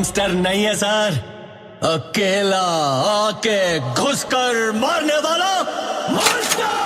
Monster नहीं है sir, अकेला आके घुसकर मारने वाला मॉन्स्टर।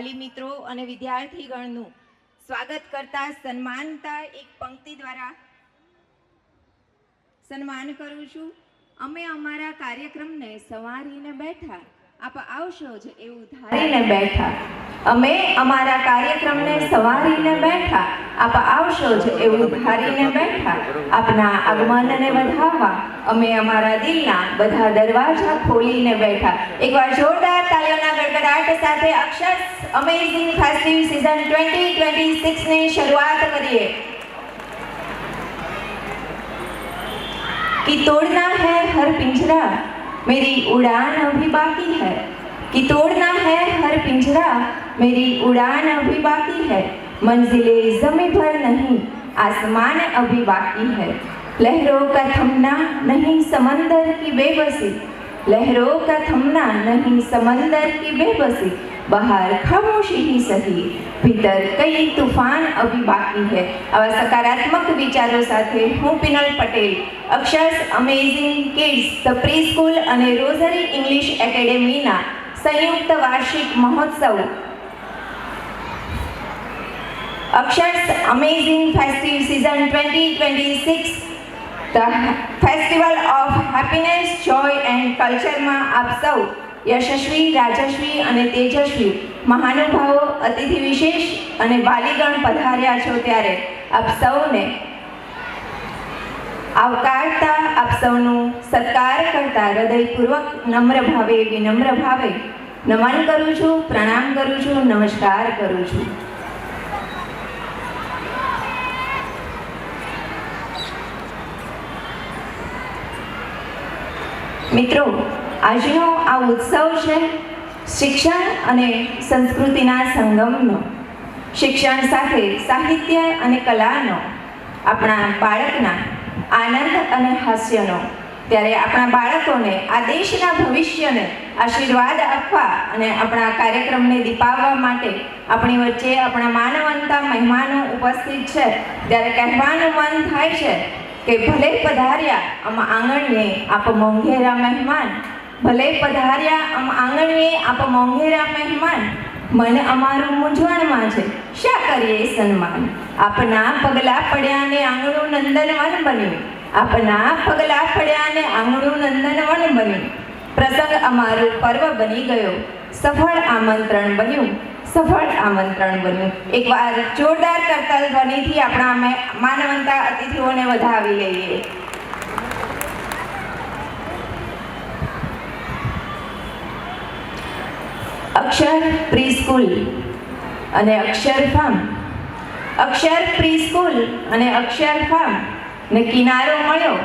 વાલી મિત્રો અને વિદ્યાર્થીગણનું સ્વાગત કરતા સન્માનતા એક પંક્તિ દ્વારા સન્માન કરું છું. અમે અમારા કાર્યક્રમને સવારીને બેઠા, આપ આવશો જ એવું ધારીને બેઠા. અમે અમારા કાર્યક્રમને સવારીને બેઠા, આપ આવશો જ એવું ધારીને બેઠા. આપના આગમનને વધાવવા અમે અમારા દિલના બધા દરવાજા ખોલીને બેઠા. એકવાર જોરદાર તાળીઓના ગડગડાટ સાથે અક્ષર અમેઝિંગ ફેસ્ટિવ સીઝન 2026 ની શરૂઆત કરીએ. कि तोड़ना है हर पिंजरा, मेरी उड़ान अभी बाकी है. कि तोड़ना है हर पिंजरा, मेरी उड़ान अभी बाकी है. मंजिले ज़मीं पर नहीं, आसमान अभी बाकी है. लहरों का थमना नहीं समंदर की बेबसी, लहरों का थमना नहीं समंदर की बेबसी. बाहर खामोशी ही सही, भीतर कई तूफान अभी बाकी है. आवा सकारात्मक विचारों સાથે હું Pinal Patel Akshar's amazing kids the pre school અને રોઝરી ઇંગ્લિશ એકેડેમીના સંયુક્ત વાર્ષિક મહોત્સવ Akshar's amazing festive season 2026 the festival of happiness joy and કલ્ચરમાં આપ સૌ યશસ્વી, રાજસ્વી અને તેજસ્વી મહાનુભાવો, અતિથિ વિશેષ અને બાલીગણ પધાર્યા છો ત્યારે આપ સૌને આવકારતા, આપ સૌનું સત્કાર કરતા હૃદયપૂર્વક નમ્ર ભાવે, વિનમ્ર ભાવે નમન કરું છું, પ્રણામ કરું છું, નમસ્કાર કરું છું. મિત્રો, આજનો આ ઉત્સવ છે શિક્ષણ અને સંસ્કૃતિના સંગમનો. શિક્ષણ સાથે સાહિત્ય અને કલાનો, આપણા બાળકના આનંદ અને હાસ્યનો. ત્યારે આપણા બાળકોને આ દેશના ભવિષ્યને આશીર્વાદ આપવા અને આપણા કાર્યક્રમને દીપાવવા માટે આપણી વચ્ચે આપણા માનવંતા મહેમાનો ઉપસ્થિત છે. ત્યારે કહેવાનું મન થાય છે કે ભલે પધાર્યા આમ આંગણીએ આપ મોંઘેરા મહેમાન, ભલે પધાર્યા આમ આંગણીએ આપ મોંઘેરા મહેમાન. મન અમારું મૂંઝવણમાં છે, શા કરીએ સન્માન. આપના પગલા પડ્યા ને આંગણું નંદનવન બન્યું, આપના પગલા પડ્યા ને આંગણું નંદનવન બન્યું. પ્રસંગ અમારું પર્વ બની ગયો, સફળ આમંત્રણ બન્યું, સફળ આમંત્રણ બન્યું. એકવાર જોરદાર કરતલ ધ્વનિથી આપણા માનવંતા અતિથિઓને વધાવી લઈએ. અક્ષર પ્રી સ્કૂલ અને અક્ષર ફાર્મ, અક્ષર પ્રી સ્કૂલ અને અક્ષર ફાર્મ ને કિનારો મળ્યો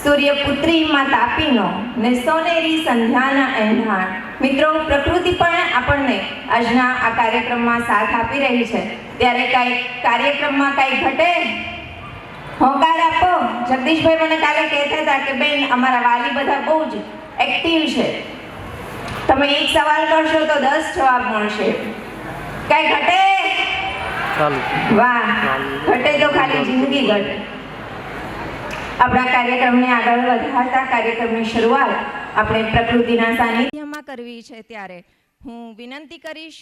સૂર્યપુત્રીમાં તાપીનો ને સોનેરી સંધ્યાના એંધાણ. મિત્રો, પ્રકૃતિ પણ આપણને આજના આ કાર્યક્રમમાં સાથ આપી રહી છે. ત્યારે કાંઈ કાર્યક્રમમાં કાંઈ ઘટે, હોંકાર આપો. જગદીશભાઈ મને કાલે કહેતા હતા કે બેન, અમારા વાલી બધા બહુ જ એક્ટિવ છે, તમે એક સવાલ કરશો તો 10 જવાબ મળશે. કઈ ઘટે? વાહ, ઘટે તો ખાલી જિંદગી ઘટે. આપણા કાર્યક્રમને આગળ વધારતા કાર્યક્રમની શરૂઆત આપણે પ્રકૃતિના સાનિધ્યમાં કરવી છે. ત્યારે હું વિનંતી કરીશ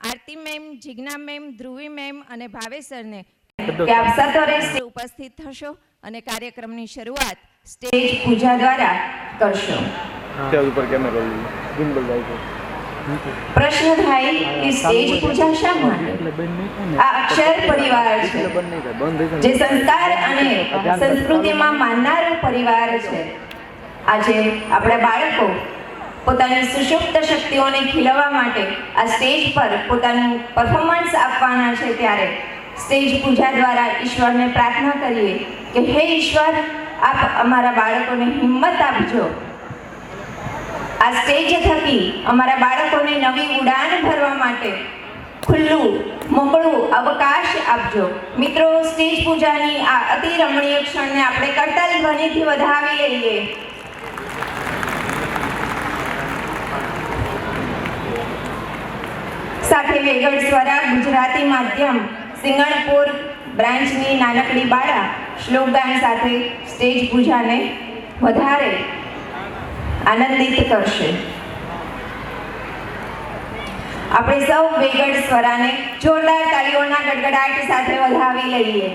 Aarti ma'am, Jigna ma'am, Dhruvi ma'am અને ભાવેશ સરને કે આપ સત્વરે ઉપસ્થિત થશો અને કાર્યક્રમની શરૂઆત સ્ટેજ પૂજા દ્વારા કરશો. પ્રશ્ન થાય કે સ્ટેજ પૂજા શા માટે? આ અક્ષર પરિવાર છે, જે સંસ્કાર અને સંસ્કૃતિમાં માનનારો પરિવાર છે. આજે આપણા બાળકો પોતાની સુષુપ્ત શક્તિઓને ખીલવવા માટે આ સ્ટેજ પર પોતાનું પરફોર્મન્સ આપવાના છે. ત્યારે સ્ટેજ પૂજા દ્વારા ઈશ્વરને પ્રાર્થના કરીએ કે હે ઈશ્વર, આપ અમારા બાળકોને હિંમત આપજો. આ સ્ટેજ થકી અમારા બાળકોને નવી ઉડાન ભરવા માટે ખુલ્લું મોકળું અવકાશ આપજો. મિત્રો, સ્ટેજ પૂજાની આ અતિ રમણીય ક્ષણને આપણે કરતાલ ધ્વનિથી વધાવી લઈએ. સાથે વેગળ સ્વરા ગુજરાતી માધ્યમ સિંગણપુર બ્રાન્ચની નાનકડી બાળા શ્લોકગાન સાથે સ્ટેજ પૂજાને વધારે આનંદિત કરશે. આપણે સૌ વેગળ સ્વરાને જોરદાર તાળીઓના ગડગડાટ સાથે વધાવી લઈએ.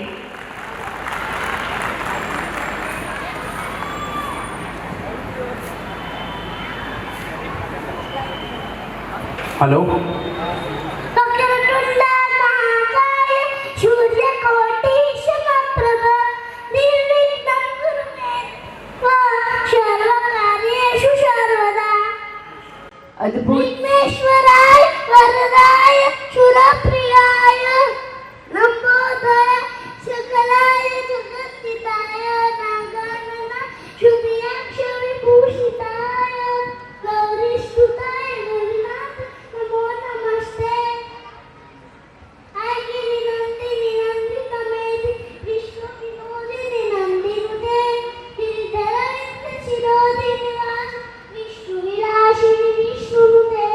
हेलो અદ્ભુત વિઘ્નેશ્વરાય વરદાય શુરપ્રિયાય નમોદય સકલાય જગત્તિતાય નાગાનના શુભ્યાક્ષ વિભૂષિતાય ગૌરીસ્તુતાય ગૌરીનાથ નમો નમસ્તે. આયગિરી નંદિની નંદિતમેધિ વિશ્વ વિનોદિની નંદિનુતે ગિરિધર શિરોધિની વાસ વિષ્ણુ વિલાસિની વિષ્ણુનુતે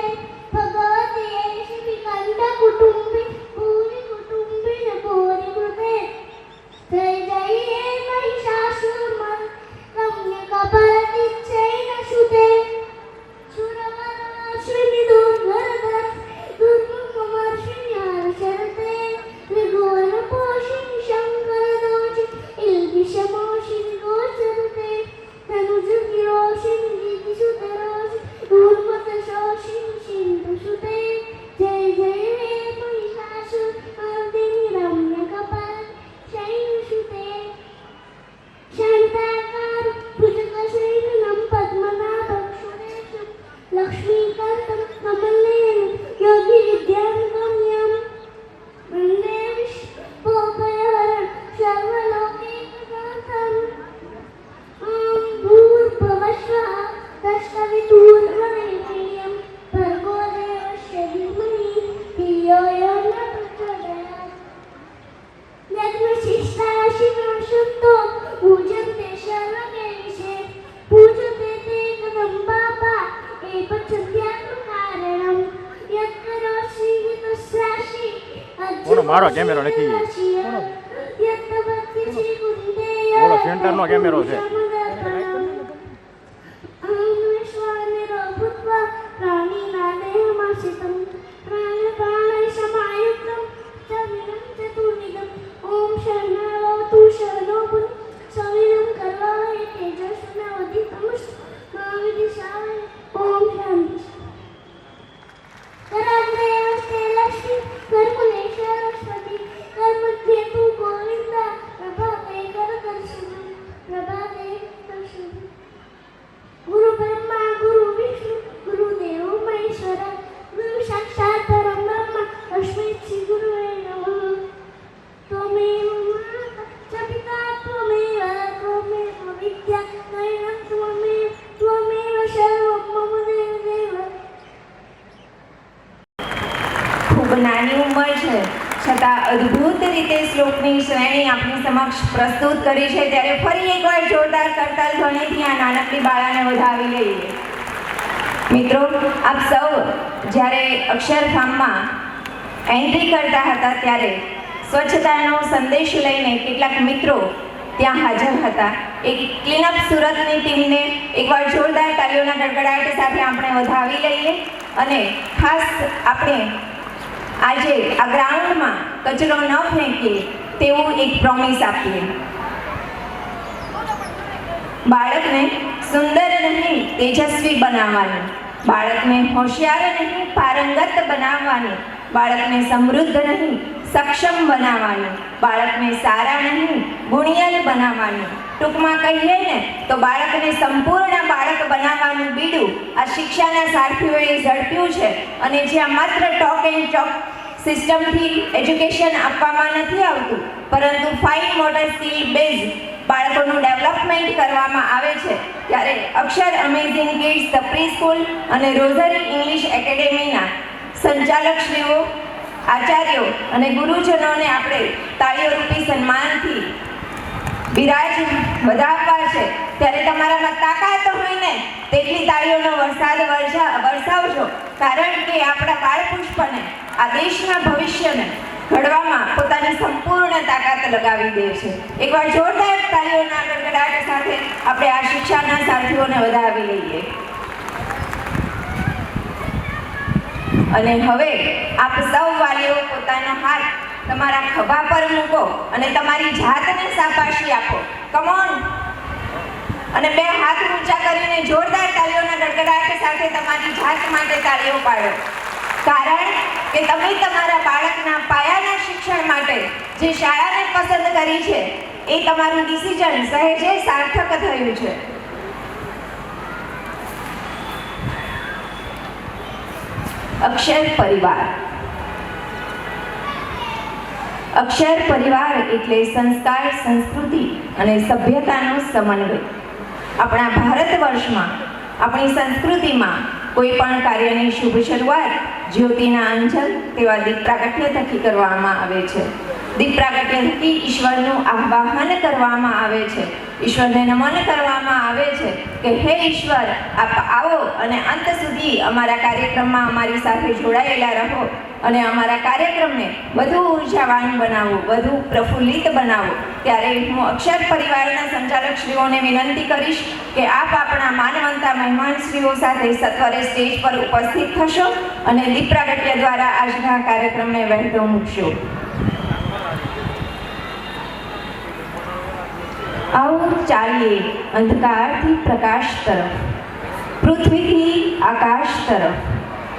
ભગવતી શ્રી કંઠ કુટુંબી ભૂરી કુટુંબી ભૂરી કૃતે જય જય હે મહિષાસુરમર્દ રમ્ય કપરતિચ્છૈન શુતે શુરવરશ્રીની દુર્ધરધર દુર્ગમર્ષિણ્યારશરતે ત્રિગુણપોષિણી શંકરદોષિ ઇલ્ગિશમોષિની ગોચરતે ધનુજગિરોષિની ગીતિસુતરોષિ ऊर्वतशोषिणी सिन्धुसुते जय जय हे महिषासुरमर्दिनि रम्यकपालशयनसुते शान्ताकार भुजगशयनं पद्मनाभं सुरेशं लक्ष्मीकान्तं कमलनयनं योगिविद्यागम्यं वन्दे विश्वोपयहरं सर्वलोकैकनाथम् ॐ भूर्भुवस्वः तत्सवितुर्वरेण्यं भर्गो देवस्य धीमहि धियो यो न प्रचोदयात्. यज्ञशिष्टाशिनाशुद्धो पूजन्ते सर्वदेवसे पूजते ते कदम्बापा एपच्छन्त्यात्मकारणं यत्करोषि तस्यासि બોલો, મારો કેમેરો નથી. બોલો, સેન્ટરનો કેમેરો છે. प्राणिनादेहमाश्रितं प्राणप्राणै समायुक्तं चविनं चतुर्विधं ॐ शरणवतु शरणो पुनः सविनं कर्वावहै तेजस्विनावधितमस्तु मा विद्विषावहै. ॐ शान्ति. कराग्रे हस्ते लक्ष्मी कर्मणे सरस्वती कर्मध्ये तु गोविन्द प्रभाते करदर्शनं प्रभाते दर्शनं. गुरु ब्रह्मा गुरु विष्णु गुरुदेव महेश्वर गुरु साक्षात् परब्रह्म तस्मै श्री गुरुवे नमः. त्वमेव माता च पिता त्वमेव विद्या त्वमेव त्वमेव सर्वं मम देव. ખૂબ નાની ઉંમર છે છતાં અદ્ભુત રીતે શ્લોકની શ્રેણી આપણી સમક્ષ પ્રસ્તુત કરી છે, ત્યારે ફરી એકવાર જોરદાર કરતાલ ધ્વનિથી આ નાનકડી બાળાને વધાવી લઈએ. મિત્રો, આપ સૌ જ્યારે અક્ષરધામમાં એન્ટ્રી કરતા હતા ત્યારે સ્વચ્છતાનો સંદેશ લઈને કેટલાક મિત્રો ત્યાં હાજર હતા. એક ક્લીનઅપ સુરતની ટીમને એકવાર જોરદાર તાળીઓના ગડગડાટ સાથે આપણે વધાવી લઈએ અને ખાસ આપણે આજે આ ગ્રાઉન્ડમાં કચરો ન ફેંકીએ તેવું એક પ્રોમિસ આપીએ. બાળકને સુંદર નહીં તેજસ્વી બનાવવાનું, બાળકને હોશિયાર નહીં પારંગત બનાવવાનું, બાળકને સમૃદ્ધ નહીં સક્ષમ બનાવવાનું, બાળકને સારા નહીં ગુણિયલ બનાવવાનું. ટૂંકમાં કહીએ ને તો બાળકને સંપૂર્ણ બાળક બનાવવાનું બીડું આ શિક્ષાના સારથીઓએ ઝડપ્યું છે. અને જ્યાં માત્ર ટોક એન્ડ ચોક સિસ્ટમથી એજ્યુકેશન આપવામાં નથી આવતું, પરંતુ ફાઇન મોટર સ્કિલ બેઝ બાળકોનું ડેવલપમેન્ટ કરવામાં આવે છે, ત્યારે Akshar amazing kids the pre school અને રોઝરી ઇંગ્લિશ એકેડેમીના સંચાલકશ્રીઓ, આચાર્યો અને ગુરુજનોને આપણે તાળીઓરૂપી સન્માનથી બિરાજ વધાવવા છે. ત્યારે તમારામાં તાકાત હોય ને તેટલી તાળીઓનો વરસાદ વરસાવજો, કારણ કે આપણા બાળપુષ્પને આ દેશના ભવિષ્યને ઘડવામાં પોતાની સંપૂર્ણ તાકાત લગાવી દે છે. એકવાર જોરદાર તાળીઓના ગડગડાટ સાથે આપણે આ શિક્ષાના સાથીઓને વધાવી લઈએ. અને હવે આપ સૌ વાલીઓ પોતાનો હાથ તમારા ખભા પર મૂકો અને તમારી જાતને શાબાશી આપો. Come on. અને બે હાથ ઊંચા કરીને જોરદાર તાળીઓના ગડગડાટ સાથે તમારી જાત માટે તાળીઓ પાડો. કારણ કે તમે તમારા બાળકના પાયાના શિક્ષણ માટે જે શાળાને પસંદ કરી છે એ તમારું ડિસિઝન સહેજે સાર્થક થયું છે. અક્ષર પરિવાર. અક્ષર પરિવાર એટલે સંસ્કાર, સંસ્કૃતિ અને સભ્યતાનો સમન્વય. આપણા ભારત વર્ષમાં આપણી સંસ્કૃતિમાં કોઈ પણ કાર્યની શુભ શરૂઆત જ્યોતિના અંજલ તેવા દીપ પ્રાગટ્ય થકી કરવામાં આવે છે. દીપ પ્રાગટ્ય થકી ઈશ્વરનું આવાહન કરવામાં આવે છે, ઈશ્વરને નમન કરવામાં આવે છે કે હે ઈશ્વર, આપ આવો અને અંત સુધી અમારા કાર્યક્રમમાં અમારી સાથે જોડાયેલા રહો અને અમારા કાર્યક્રમને વધુ ઉર્જાવાન બનાવો, વધુ પ્રફુલ્લિત બનાવો. ત્યારે હું અક્ષર પરિવારના સંચાલકશ્રીઓને વિનંતી કરીશ કે આપ આપણા માનવંતા મહેમાનશ્રીઓ સાથે સત્વરે સ્ટેજ પર ઉપસ્થિત થશો અને દીપ પ્રાગટ્ય દ્વારા આજના કાર્યક્રમને વહેતો મૂકશો. આવો ચાલીએ અંધકારથી પ્રકાશ તરફ, પૃથ્વીથી આકાશ તરફ,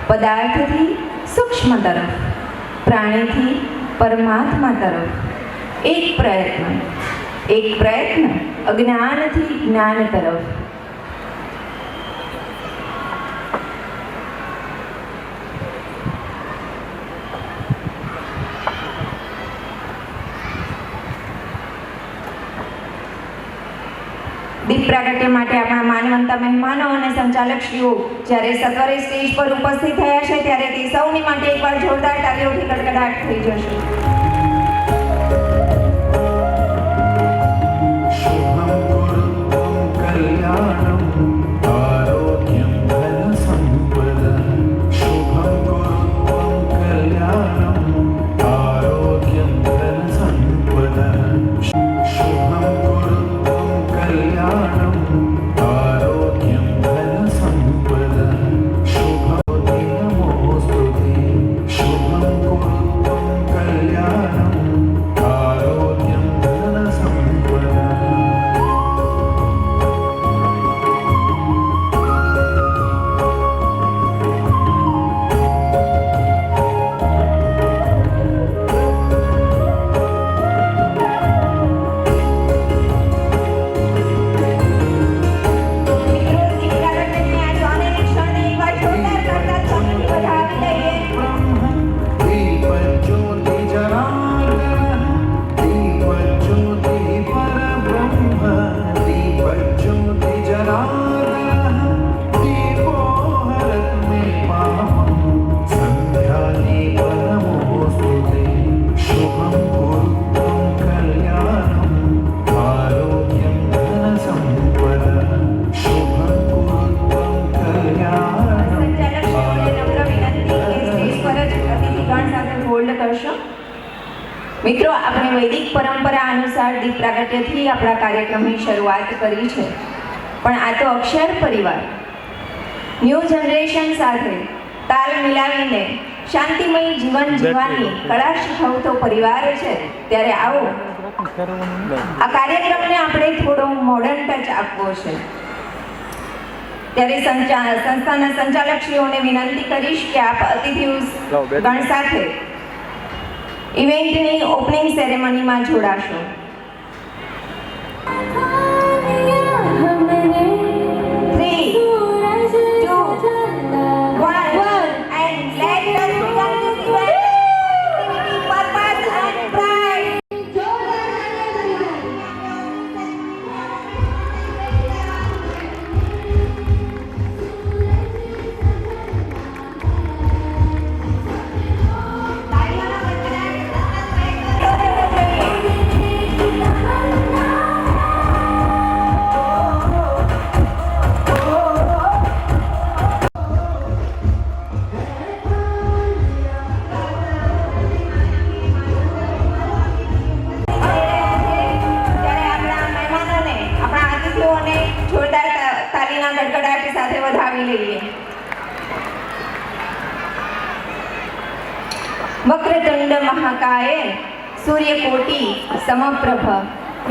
પદાર્થથી સૂક્ષ્મ તરફ, પ્રાણીથી પરમાત્મા તરફ. એક પ્રયત્ન અજ્ઞાનથી જ્ઞાન તરફ. દીપ પ્રાગટ્ય માટે આપણા માનવંતા મહેમાનો અને સંચાલકશ્રીઓ જ્યારે સત્વરે સ્ટેજ પર ઉપસ્થિત થયા છે ત્યારે તે સૌની માટે એકવાર જોરદાર તાળીઓથી કડકડાટ થઈ જશે. મિત્રો, આપણે વૈદિક પરંપરા અનુસાર દીપ પ્રાગટ્યથી આપણા કાર્યક્રમની શરૂઆત કરી છે, પણ આ તો અક્ષર પરિવાર ન્યૂ જનરેશન સાથે તાલ મિલાવીને શાંતિમય જીવન જીવવાની કળા શીખવતો પરિવાર છે. ત્યારે આવો આ કાર્યક્રમને આપણે થોડો મોડર્ન ટચ આપવો છે. ત્યારે સંસ્થાના સંચાલકશ્રીઓને વિનંતી કરીશ કે આપ અતિથિ ગણ સાથે ઇવેન્ટની ઓપનિંગ સેરેમનીમાં જોડાશો. વક્રતુંડ મહાકાય સૂર્યકોટી સમપ્રભ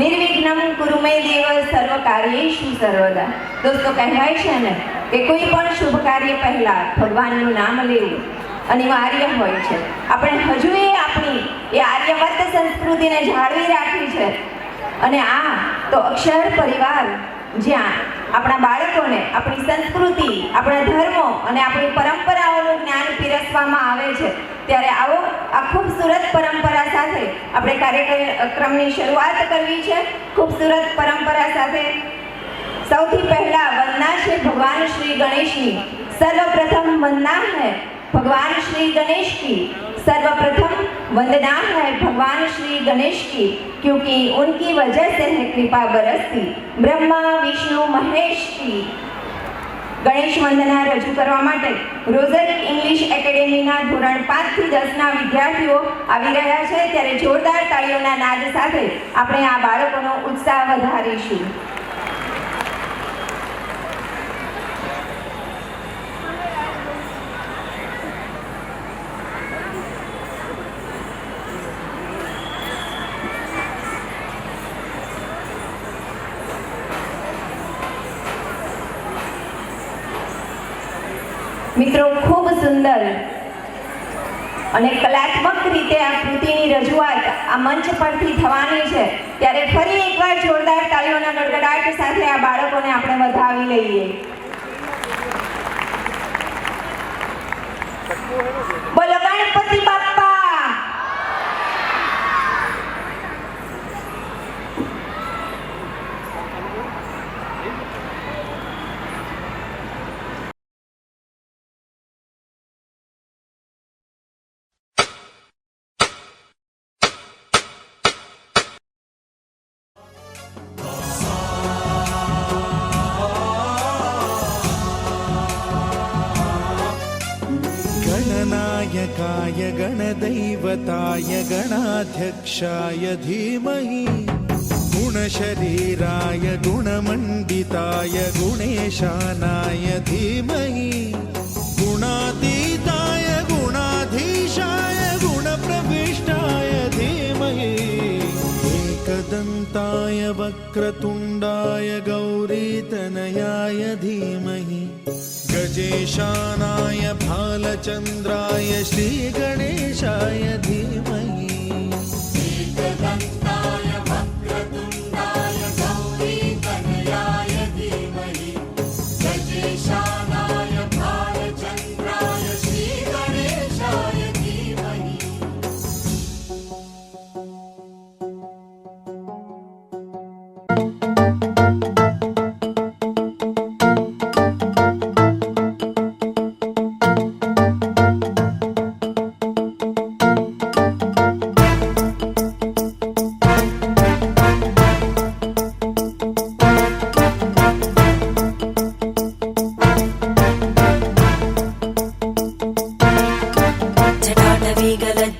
નિર્વિઘ્નમ કુરુ મે દેવ સર્વ કાર્યેષુ સર્વદા. દોસ્તો, કહેવાય છે ને કે કોઈ પણ શુભ કાર્ય પહેલા ભગવાનનું નામ લેવું અનિવાર્ય હોય છે. આપણે હજુ આપણી એ આર્યવત સંસ્કૃતિને જાળવી રાખી છે. અને આ તો અક્ષર પરિવાર, જ્યાં આપણા બાળકોને આપણી સંસ્કૃતિ, આપણા ધર્મો અને આપણી પરંપરાઓનું જ્ઞાન પીરસવામાં આવે છે. ત્યારે આવો આ ખૂબસૂરત પરંપરા સાથે આપણે કાર્યક્રમની શરૂઆત કરવી છે. ખૂબસૂરત પરંપરા સાથે સૌથી પહેલા વંદના છે ભગવાન શ્રી ગણેશની. સર્વપ્રથમ वंदना है भगवान श्री गणेश की, सर्वप्रथम वंदना है भगवान श्री गणेश की, क्योंकि उनकी वजह से है कृपा बरसती ब्रह्मा विष्णु महेश की. गणेश वंदना रजू करवा माटे रोजरी इंग्लिश एकेडमीना ધોરણ 5 થી 10 ના વિદ્યાર્થીઓ આવી રહ્યા છે. ત્યારે જોરદાર તાળીઓના નાદ સાથે આપણે આ બાળકોનો ઉત્સાહ વધારીશું. મિત્રો, ખૂબ સુંદર અને કલાત્મક રીતે આ કૃતિની રજૂઆત આ મંચ પરથી થવાની છે. ત્યારે ફરી એકવાર જોરદાર તાળીઓના ગડગડાટ સાથે આ બાળકોને આપણે વધાવી લઈએ. બોલો ગણપતિ બાપ્પા. गणनायकाय गणदैवताय गणाध्यक्षाय धीमहि गुणशरीराय गुणमण्डिताय गुणेशानाय धीमहि गुणातीताय गुणाधीशाय गुणप्रविष्टाय धीमहि एकदन्ताय वक्रतुण्डाय गौरीतनयाय धीमहि गजेशानाय भालचन्द्राय श्रीगणेशाय धीमहि एकदन्ताय वक्रतुण्डाय गौरीतनयाय धीमहि गजेशानाय भालचन्द्राय श्रीगणेशाय धीमहि.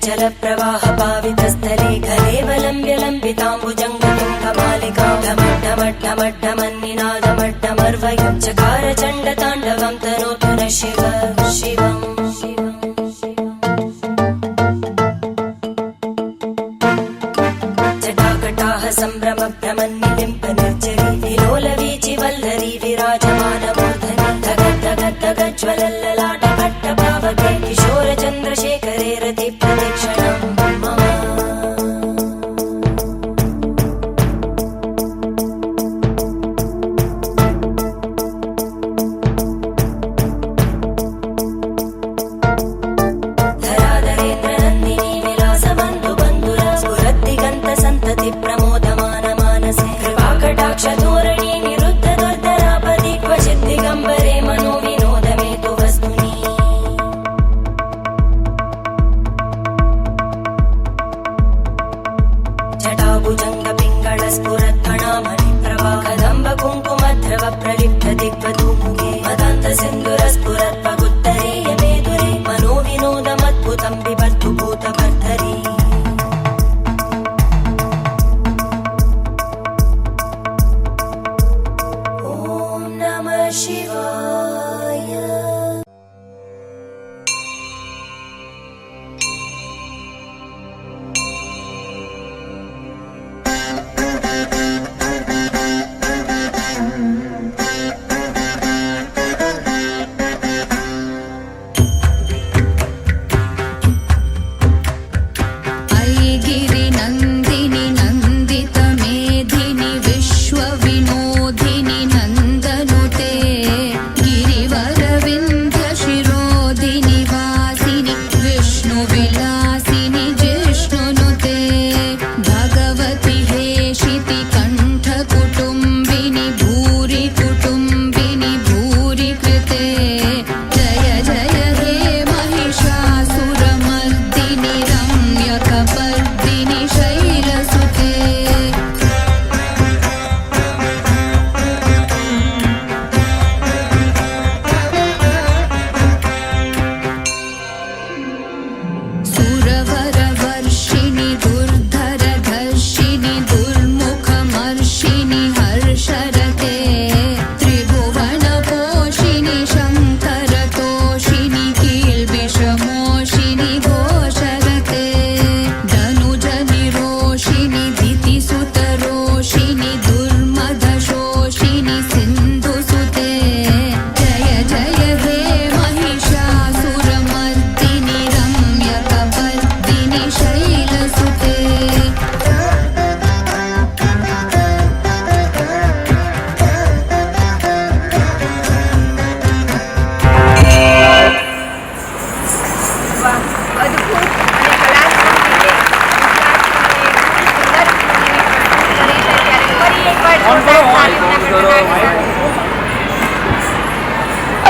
जलप्रवाहपावितस्थले कलेवलम्ब्य लम्बिताम्बुजङ्गतुङ्गमालिकां ढमड्ढमड्ढमड्ढमन्निनादमड्ढमर्वयं चकार चण्डताण्डवं तनोतु नः शिव शिवम्. जटाकटाः सम्भ्रमभ्रमन्निलिम्प निर्जरी विलोलवीचि वल्लरी विराजमानमूर्धनि धगज्ज्वलल्ललाटपट्टपावके किशोरचन्द्रशेखरे रति प्रदक्षिणम् मम. धराधरेन्द्रनन्दिनी विलासबन्धुबन्धुरा स्फुरद्दिगन्तसन्तति प्रमोदमान मानसे कृपाकटाक्षधोरणी निरुद्ध दुर्धरापदि क्वचित् दिगम्बरे मनो विनोदमेतु वस्तुनि. जटाभुजङ्गपिङ्गळस्फुरत्फणामणिप्रभा कदम्ब कुङ्कुमध्रव प्रलिप्त दिग्वधूमुखे मदान्तसिन्धुरस्फुरत्पगुत्तरीय मेदुरे मनो विनोदमद्भुतं बिभर्तु भूतभर्धरी. ॐ नमः शिवाय.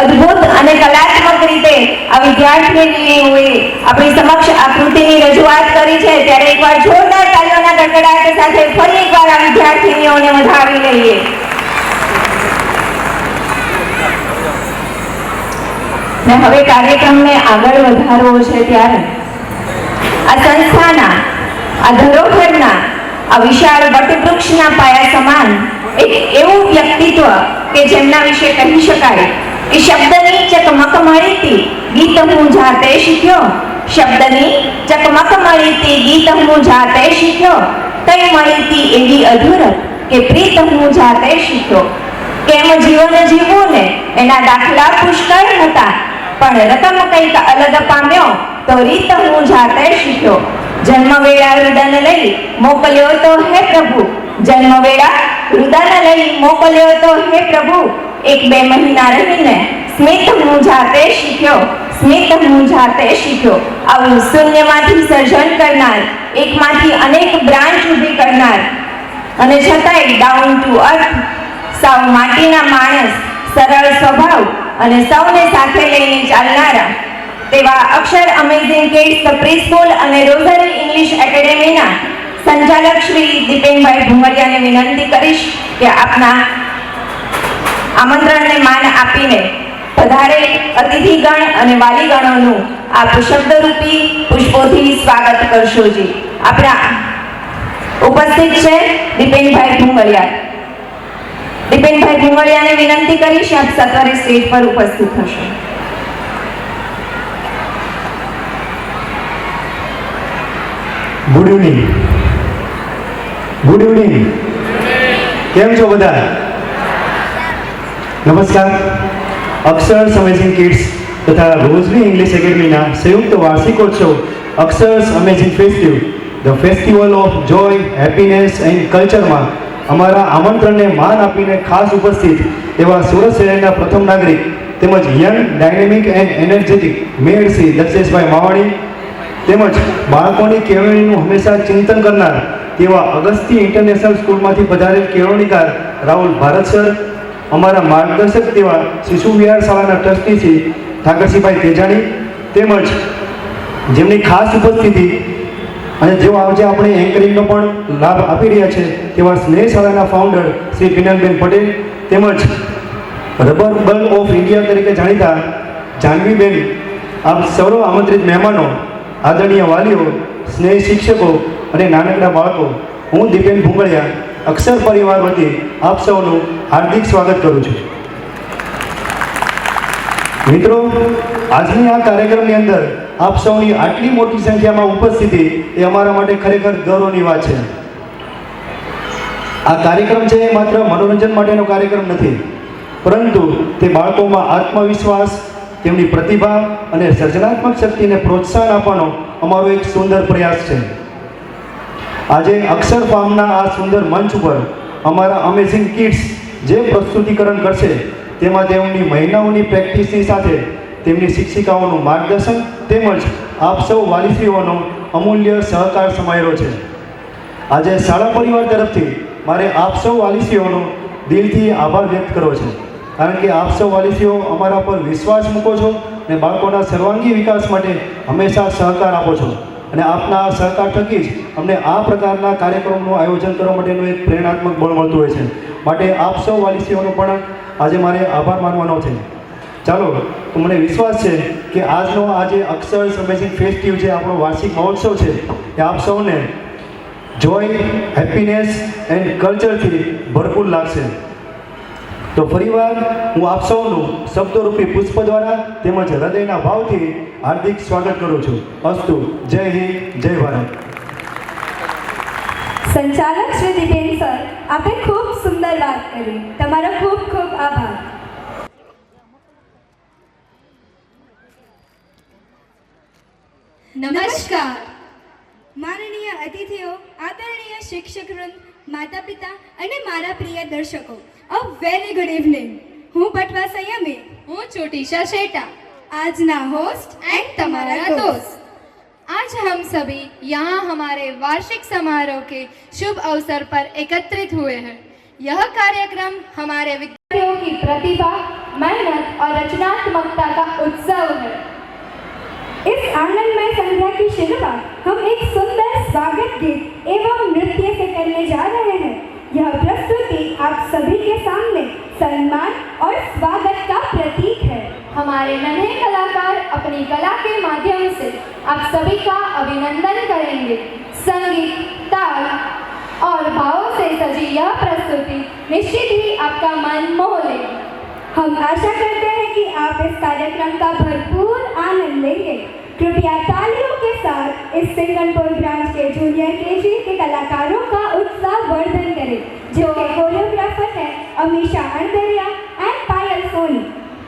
અદ્ભુત અને કલાત્મક રીતે આ વિદ્યાર્થીઓએ આપણી સમક્ષ આ કૃતિની રજૂઆત કરી છે, ત્યારે એકવાર જોરદાર તાળીઓના ગડગડાટ સાથે ફરી એકવાર આ વિદ્યાર્થીનીઓને વધાવી લઈએ. ને હવે કાર્યક્રમને આગળ વધારવો છે ત્યારે આ સંસ્થાના, આ ધરોહરના, આ વિશાળ વટવૃક્ષના પાયા સમાન એક એવું વ્યક્તિત્વ કે જેમના વિશે કહી શકાય કે શબ્દની ચકમક મળીતી ગીત હું જાતે શીખ્યો, શબ્દની ચકમક મળીતી ગીત હું જાતે શીખ્યો, કઈ મળીતી એવી અધૂરત કે પ્રીત હું જાતે શીખ્યો, કેમ જીવન જીવવું ને એના દાખલા પુષ્કળ હતા, પણ રકમ કંઈક અલગ પામ્યો તો રીત હું જાતે શીખ્યો, જન્મવેળા રુદન લઈ મોકલ્યો તો હે પ્રભુ, જન્મવેળા રુદન લઈ મોકલ્યો તો હે પ્રભુ, 1-2 મહિના રહીને સ્મિત હું જાતે શીખ્યો, સ્મિત હું જાતે શીખ્યો. આવું શૂન્યમાંથી સર્જન કરનાર, એકમાંથી અનેક બ્રાન્ચ ઊભી કરનાર અને છતાંય ડાઉન ટુ અર્થ, સાવ માટીના માણસ, સરળ સ્વભાવ અને સૌને સાથે લઈને ચાલનારા તેવા અક્ષર અમેઝિંગ કિડ્સ પ્રી સ્કૂલ અને રોઝરી ઇંગ્લિશ એકેડેમીના સંચાલક શ્રી દીપેનભાઈ ભુમરિયાને વિનંતી કરીશ કે આપના આમંત્રણને માન આપીને પધારે અતિથિગણ અને વાલીગણોનું આપ શબ્દરૂપી પુષ્પોથી સ્વાગત કરશોજી. આપણા ઉપસ્થિત છે દીપેનભાઈ ભુમરિયા. દીપેનભાઈ ભુમરિયાને વિનંતી કરીશ આપ સત્વરે સ્ટેજ પર ઉપસ્થિત થશો. Good evening. Good evening. કેમ છો બધા? નમસ્કાર. અક્ષર્સ અમેઝિંગ કિડ્સ તથા રોઝરી ઇંગ્લિશ એકેડમીના સંયુક્ત વાર્ષિકોત્સવ Akshar's amazing festive, the festival of joy, happiness and કલ્ચરમાં અમારા આમંત્રણને માન આપીને ખાસ ઉપસ્થિત એવા સુરત શહેરના પ્રથમ નાગરિક તેમજ young, dynamic and energetic mayor Shri Daksheshbhai Mavani, તેમજ બાળકોની કેળવણીનું હંમેશા ચિંતન કરનાર તેવા અગસ્તી ઇન્ટરનેશનલ સ્કૂલમાંથી પધારેલ કેળવણીકાર રાહુલ ભારત સર, અમારા માર્ગદર્શક તેવા શિશુ વિહાર શાળાના ટ્રસ્ટી શ્રી ઠાકરસિંહભાઈ તેજાણી, તેમજ જેમની ખાસ ઉપસ્થિતિ અને જેઓ આજે આપણે એન્કરિંગનો પણ લાભ આપી રહ્યા છે તેવા સ્નેહ શાળાના ફાઉન્ડર શ્રી પિનલબેન પટેલ, તેમજ રબર ગર્લ ઓફ ઇન્ડિયા તરીકે જાણીતા જાનવીબેન, આપ સૌ આમંત્રિત મહેમાનો, આદરણીય વાલીઓ, સ્નેહ શિક્ષકો અને નાનકડા બાળકો, હું દીપેન ભુમરિયા અક્ષર પરિવાર વતી આપ સૌનું હાર્દિક સ્વાગત કરું છું. મિત્રો, આજની આ કાર્યક્રમની અંદર આપ સૌની આટલી મોટી સંખ્યામાં ઉપસ્થિતિ એ અમારા માટે ખરેખર ગૌરવની વાત છે. આ કાર્યક્રમ છે એ માત્ર મનોરંજન માટેનો કાર્યક્રમ નથી, પરંતુ તે બાળકોમાં આત્મવિશ્વાસ, તેમની પ્રતિભા અને સર્જનાત્મક શક્તિને પ્રોત્સાહન આપવાનો અમારો એક સુંદર પ્રયાસ છે. આજે અક્ષર ફાર્મના આ સુંદર મંચ ઉપર અમારા અમેઝિંગ કિડ્સ જે પ્રસ્તુતિકરણ કરશે તેમાં તેમની મહિનાઓની પ્રેક્ટિસની સાથે તેમની શિક્ષિકાઓનું માર્ગદર્શન તેમજ આપ સૌ વાલીશ્રીઓનો અમૂલ્ય સહકાર સમાયેલો છે. આજે શાળા પરિવાર તરફથી મારે આપ સૌ વાલીશ્રીઓનો દિલથી આભાર વ્યક્ત કરવો છે, કારણ કે આપ સૌ વાલીશ્રીઓ અમારા પર વિશ્વાસ મૂકો છો અને બાળકોના સર્વાંગી વિકાસ માટે હંમેશા સહકાર આપો છો, અને આપના સહકાર થકી જ અમને આ પ્રકારના કાર્યક્રમનું આયોજન કરવા માટેનું એક પ્રેરણાત્મક બળ મળતું હોય છે. માટે આપ સૌ વાલીશ્રીઓનો પણ આજે મારે આભાર માનવાનો છે. ચાલો, તો મને વિશ્વાસ છે કે આજનો આ જે અક્ષર્સ અમેઝિંગ ફેસ્ટિવ જે આપણો વાર્ષિક મહોત્સવ છે એ આપ સૌને જોય, હેપીનેસ એન્ડ કલ્ચરથી ભરપૂર લાગશે. તો ફરીવાર હું આપ સૌનું શબ્દરૂપી પુષ્પ દ્વારા તેમજ હૃદયના ભાવથી હાર્દિક સ્વાગત કરું છું. અસ્તુ. જય હિન્દ, જય ભારત. સંચાલક શ્રી દીપેન સર, આપે ખૂબ સુંદર વાત કરી. તમારો ખૂબ ખૂબ આભાર. નમસ્કાર માનનીય અતિથિઓ, આદરણીય શિક્ષકવૃંદ, માતા પિતા અને મારા પ્રિય દર્શકો, અ વેરી ગુડ ઇવનિંગ. હું પટવા સંયમી, હું ચોટીશા શેટા, આજના होस्ट एंड तुम्हारा दोस्त. आज हम सभी यहाँ हमारे वार्षिक समारोह के शुभ अवसर पर एकत्रित हुए हैं. यह कार्यक्रम हमारे विद्यार्थियों की प्रतिभा मेहनत और रचनात्मकता का उत्सव है। इस आनंदमय संध्या की शुरुआत हम एक सुंदर स्वागत गीत एवं नृत्य से करने जा रहे हैं। यह प्रस्तुति आप सभी के सामने सम्मान और स्वागत का प्रतीक है। हमारे नन्हे कलाकार अपनी कला के माध्यम से आप सभी का अभिनंदन करेंगे। संगीत, ताल और भावों से सजी यह प्रस्तुति निश्चित ही आपका मन मोह लेगी। हम आशा करते हैं कि आप इस कार्यक्रम का भरपूर आनंद लेंगे। कृपया तालियों के साथ इस सिंगलपुर ब्रांच के जूनियर केजी के कलाकारों का उत्साह वर्धन करें, जो के कोरियोग्राफर हैं अमीशा अणदरिया एंड पायल सोनी।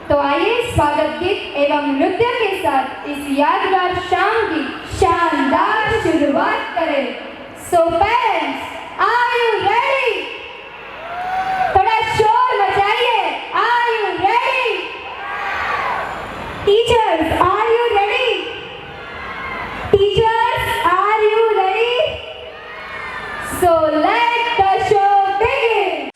तो आइए स्वागत गीत एवं नृत्य के साथ इस यादगार शाम की शानदार शुरुआत करें। So parents, are you ready? थोड़ा शोर मचाइए। Are you ready? Teachers, are you ready? Teachers, are you ready? So let the show begin.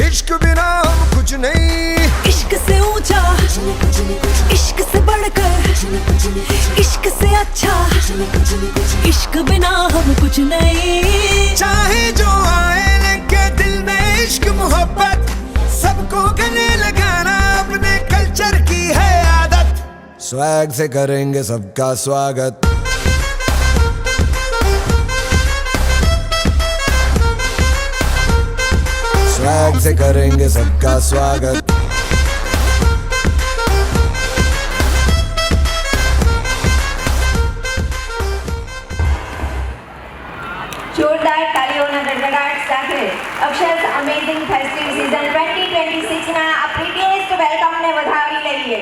इश्क बिना हम कुछ नहीं, इश्क से ऊंचा, इश्क से बढ़कर, इश्क से अच्छा, इश्क बिना हम कुछ नहीं। चाहे जो आए लगे दिल में इश्क मोहब्बत, सबको गले लगाना अपने कल्चर की है आदत। स्वैग से करेंगे सबका स्वागत, स्वैग से करेंगे सबका स्वागत। જોરદાર તાળીઓના ગડગડાટ સાથે અક્ષર અમેઝિંગ ફેસ્ટિવ સીઝન 2026 ના આ પ્રીટીએસ્ટ વેલકમને વધાવી લઈએ।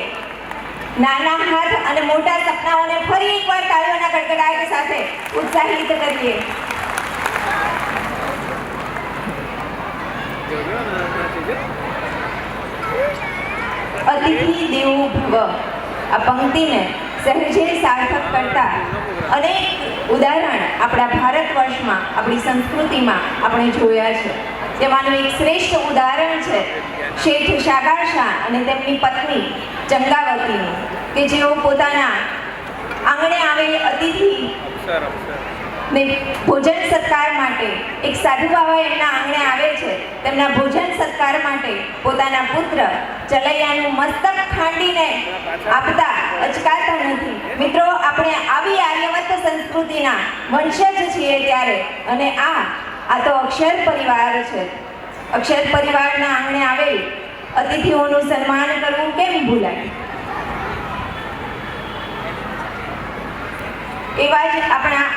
નાના હાથ અને મોટા સપનાઓને ફરી એકવાર તાળીઓના ગડગડાટ સાથે ઉત્સાહિત કરીએ। અતિથિ દેવો ભવ આ પંક્તિને સહેજે સાર્થક કરતા અનેક ઉદાહરણ આપણા ભારત વર્ષમાં, આપણી સંસ્કૃતિમાં આપણે જોયા છે. તેમાંનું એક શ્રેષ્ઠ ઉદાહરણ છે શેઠ શાગાર શાહ અને તેમની પત્ની ચંગાવતીનું, કે જેઓ પોતાના આંગણે આવેલ અતિથિ ને ભોજન સત્કાર માટે, એક સાધુ બાબા એમના આંગણે આવે છે, તેમના ભોજન સત્કાર માટે પોતાના પુત્ર ચલૈયાનું મસ્તક ખાંડીને આપતા અચકાતા નથી. મિત્રો, આપણે આવી આર્યવત સંસ્કૃતિના વંશજ છીએ ત્યારે, અને આ તો અક્ષર પરિવાર છે. અક્ષર પરિવારના આંગણે આવેલ અતિથિઓનું સન્માન કરવું કેમ ભૂલાય? એવા જ આપણા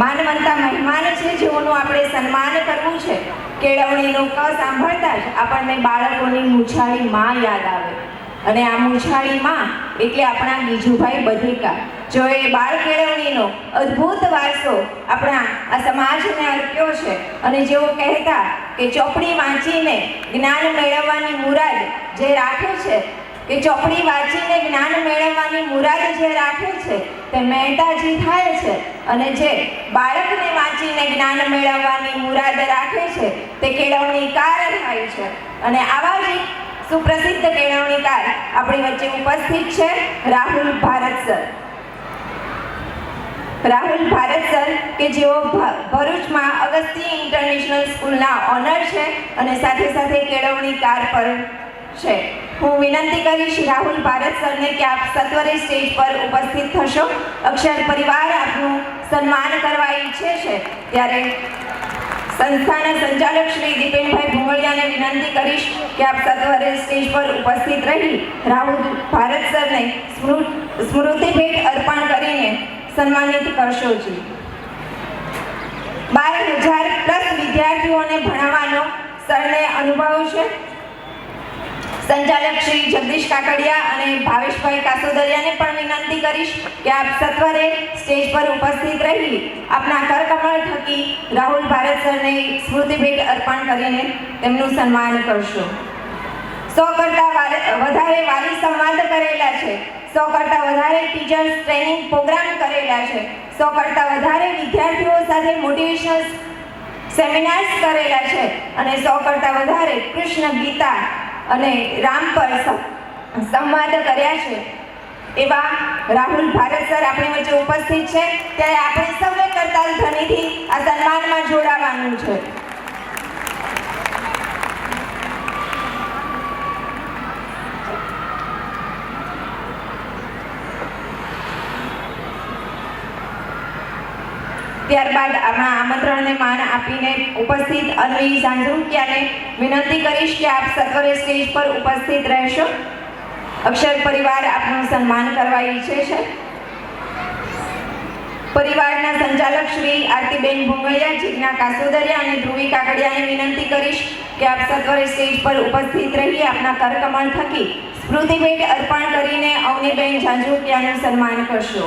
માનવંતા મહેમાન છે જેઓનું આપણે સન્માન કરવું છે. કેળવણીનો ક સાંભળતા જ આપણને બાળકોની મૂછાળી માં યાદ આવે, અને આ મૂછાળી માં એટલે આપણા ગીજુભાઈ બધેકા, જેઓએ બાળ કેળવણીનો અદ્ભુત વારસો આપણા આ સમાજને અર્પ્યો છે. અને જેઓ કહેતા કે ચોપડી વાંચીને જ્ઞાન મેળવવાની મુરાદ જે રાખે છે, કે ચોપડી વાંચીને જ્ઞાન મેળવવાની મુરાદ જે રાખે છે તે મહેતાજી થાય છે, અને જે બાળકને વાંચીને જ્ઞાન મેળવવાની મુરાદ રાખે છે તે કેળવણીકાર થાય છે. અને આવા જ એક સુપ્રસિદ્ધ કેળવણીકાર આપણી વચ્ચે ઉપસ્થિત છે રાહુલ ભારત સર. રાહુલ ભારત સર કે જેઓ ભરૂચમાં અગસ્તી ઇન્ટરનેશનલ સ્કૂલના ઓનર છે અને સાથે સાથે કેળવણીકાર પણ છે. હું વિનંતી કરીશ રાહુલ ભારત સરને કે આપ સત્વરે સ્ટેજ પર ઉપસ્થિત થશો. અક્ષર પરિવાર આપનું સન્માન કરવા ઈચ્છે છે ત્યારે સંસ્થાના સંચાલક શ્રી દીપેનભાઈ ભુંગળિયાને વિનંતી કરીશ કે આપ સત્વરે સ્ટેજ પર ઉપસ્થિત રહી રાહુલ ભારત સરને સ્મૃતિ ભેટ અર્પણ કરીને સન્માનિત કરશો. 12,000+ વિદ્યાર્થીઓને ભણાવવાનો સરને અનુભવ છે. સંચાલક શ્રી જગદીશ કાકડિયા અને ભાવેશભાઈ કાસોદરિયાને પણ વિનંતી કરીશ કે આપ સત્વરે સ્ટેજ પર ઉપસ્થિત રહી આપના કરકમળ થકી રાહુલ ભારત સરને સ્મૃતિ ભેટ અર્પણ કરીને તેમનું સન્માન કરશો. 100 કરતાં વધારે વાલી સંવાદ કરેલા છે, 100 કરતાં વધારે ટીચર્સ ટ્રેનિંગ પ્રોગ્રામ કરેલા છે, 100 કરતાં વધારે વિદ્યાર્થીઓ સાથે મોટિવેશનલ સેમિનાર્સ કરેલા છે, અને 100 કરતાં વધારે કૃષ્ણ ગીતા અને રામ પર સંવાદ કર્યા છે. એવા રાહુલ ભારત સર આપણી વચ્ચે ઉપસ્થિત છે ત્યારે આપણે સૌએ કરતાલ ધ્વનિથી આ સન્માનમાં જોડાવાનું છે. ત્યારબાદ આપણા આમંત્રણને માન આપીને ઉપસ્થિત અન્વી ઝાંઝરુકિયાને વિનંતી કરીશ કે આપ સત્વરે સ્ટેજ પર ઉપસ્થિત રહેશો. અક્ષર પરિવાર આપનું સન્માન કરવા ઈચ્છે છે. પરિવારના સંચાલક શ્રી આરતીબેન ભુંગળિયા, જીજ્ઞા કાસોદરિયા અને ધ્રુવી કાકડિયાને વિનંતી કરીશ કે આપ સત્વરે સ્ટેજ પર ઉપસ્થિત રહી આપના કરકમળ થકી સ્મૃતિ ભેટ અર્પણ કરીને અવનીબેન ઝાંઝરુકિયાનું સન્માન કરશો.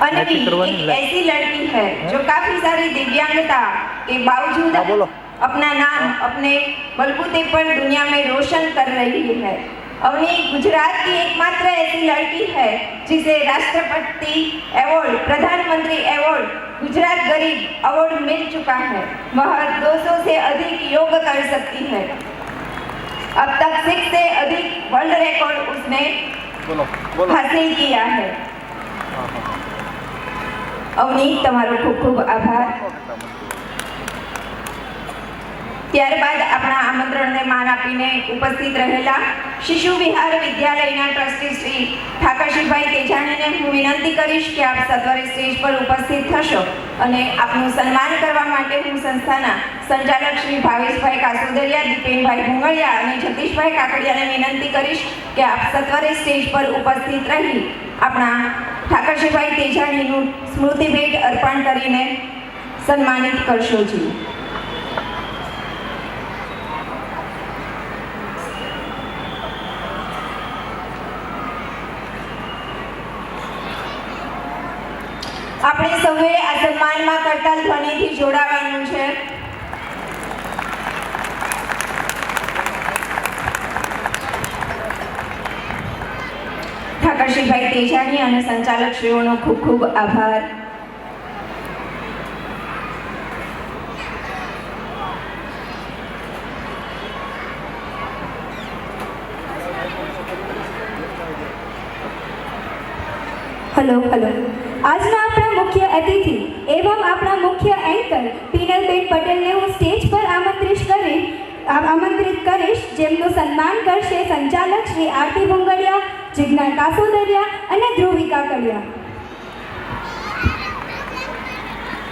अनवी एक ऐसी लड़की है जो काफी सारी दिव्यांगता के बावजूद अपना नाम अपने बलबूते पर दुनिया में रोशन कर रही है. अवनी गुजरात की एकमात्र ऐसी लड़की है जिसे राष्ट्रपति अवार्ड, प्रधानमंत्री अवार्ड, गुजरात गरीब अवार्ड मिल चुका है. वह 200 से अधिक योग कर सकती है. अब तक 6 से अधिक वर्ल्ड रिकॉर्ड उसने हासिल किया है. અવની, તમારો ખૂબ ખૂબ આભાર. ત્યારબાદ આપણા આમંત્રણને માન આપીને ઉપસ્થિત રહેલા શિશુ વિહાર વિદ્યાલયના ટ્રસ્ટી શ્રી ઠાકરશીભાઈ તેજાણીને હું વિનંતી કરીશ કે આપ સત્વરે સ્ટેજ પર ઉપસ્થિત થશો અને આપનું સન્માન કરવા માટે હું સંસ્થાના સંચાલક શ્રી ભાવેશભાઈ કાસોદરિયા, દીપેનભાઈ ભુંગળિયા અને જગદીશભાઈ કાકડિયાને વિનંતી કરીશ કે આપ સત્વરે સ્ટેજ પર ઉપસ્થિત રહી આપણા ઠાકરશીભાઈ તેજાણીનું સ્મૃતિ ભેટ અર્પણ કરીને સન્માનિત કરશો. આપણે સૌએ આ સન્માનમાં કરતાલ ધ્વનિથી જોડાવાનું છે. ઠાકરશીભાઈ તેજાણી અને સંચાલક શ્રીઓનો ખૂબ ખૂબ આભાર. હલો આજના આપણા મુખ્ય અતિથિ એવં આપણા મુખ્ય એન્કર પીનલબેન પટેલને હું સ્ટેજ પર આમંત્રિત કરીશ, જેમનું સન્માન કરશે સંચાલક શ્રી આરતી ભુંગળિયા, જિજ્ઞા કાસોદરિયા અને ધ્રુવી કાકડિયા.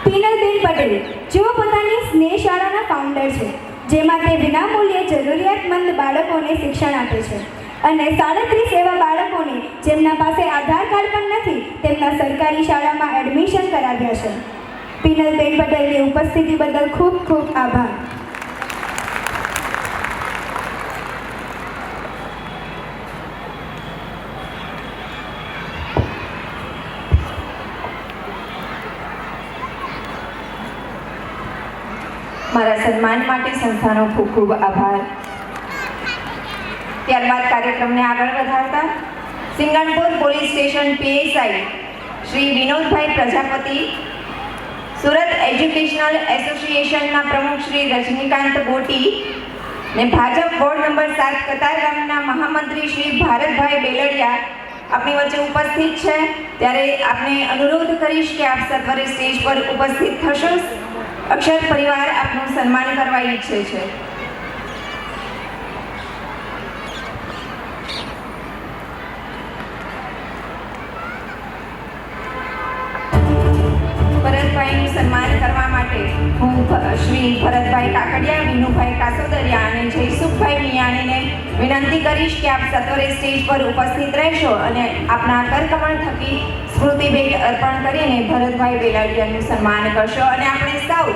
પીનલબેન પટેલ જેઓ પોતાની સ્નેહ શાળાના ફાઉન્ડર છે, જેમાં તે વિનામૂલ્યે જરૂરિયાતમંદ બાળકોને શિક્ષણ આપે છે અને 37 એવા બાળકોને જેમના પાસે આધાર કાર્ડ પણ નથી તેમના સરકારી શાળામાં એડમિશન કરાવ્યા છે. પીનલબેન પટેલની ઉપસ્થિતિ બદલ ખૂબ ખૂબ આભાર. મારા સન્માન માટે સંસ્થાનો ખૂબ ખૂબ આભાર. ત્યારબાદ કાર્યક્રમને આગળ વધારતા Singanpur police station PSI Shri Vinodbhai Prajapati, Surat educational એસોસિએશનના પ્રમુખ શ્રી રજનીકાંત ગોટી ને ભાજપ વોર્ડ નંબર 7 કતારગામના મહામંત્રી શ્રી ભારતભાઈ બેલડિયા આપની વચ્ચે ઉપસ્થિત છે. ત્યારે આપને અનુરોધ કરીશ કે આપ સત્વરે સ્ટેજ પર ઉપસ્થિત થશો. અક્ષર પરિવાર આપનું સન્માન કરવા ઈચ્છે છે. ભરતભાઈનું સન્માન કરવા માટે હું શ્રી ભરતભાઈ કાકડિયા, વિનુભાઈ કાસોદરિયા અને જયસુખભાઈ મિયાણીને વિનંતી કરીશ કે આપ સત્વરે સ્ટેજ પર ઉપસ્થિત રહેશો અને આપના કરકમળ થકી સ્મૃતિભેટ અર્પણ કરીને ભરતભાઈ બેલાડિયાનું સન્માન કરશો અને આપણે સૌ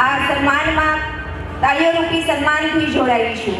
આ સન્માનમાં તાળીઓરૂપી સન્માનથી જોડાઈશું.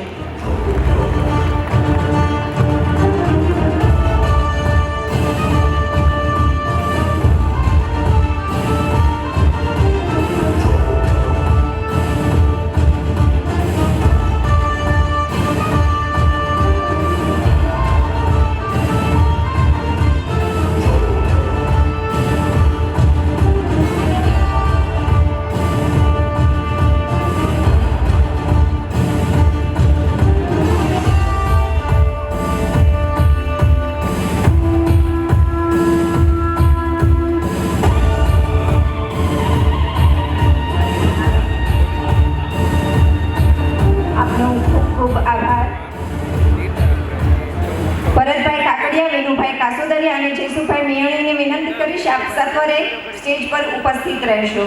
અને જયસુખભાઈ મિયાણીને વિનંતી કરીશ આપ સત્વરે સ્ટેજ પર ઉપસ્થિત રહેશો.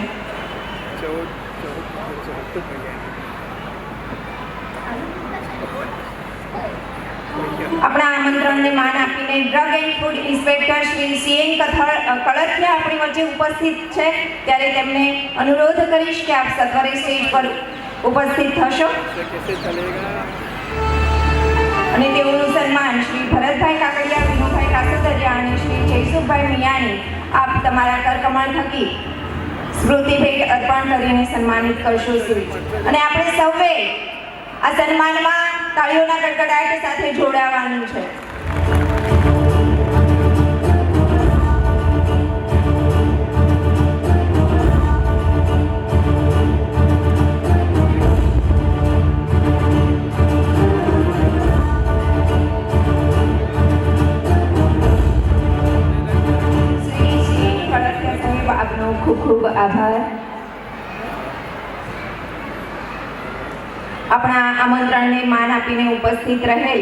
આપણા આમંત્રણને માન આપીને drug and food inspector Shri CN Kalathiya આપણી વચ્ચે ઉપસ્થિત છે. ત્યારે તેમને અનુરોધ કરીશ કે આપ સત્વરે સ્ટેજ પર ઉપસ્થિત થશો અને તેઓનું સન્માન શ્રી ભરતભાઈ કાકડિયા, વિનોદભાઈ કાસોદરિયા અને શ્રી જયસુખભાઈ મિયાણી આપ તમારા કરકમળ થકી સ્મૃતિભેટ અર્પણ કરીને સન્માનિત કરશો. અને આપણે સૌએ આ સન્માનમાં તાળીઓના કડકડાટ સાથે જોડાવાનું છે. ખૂબ ખૂબ આભાર. આપણા આમંત્રણને માન આપીને ઉપસ્થિત રહેલ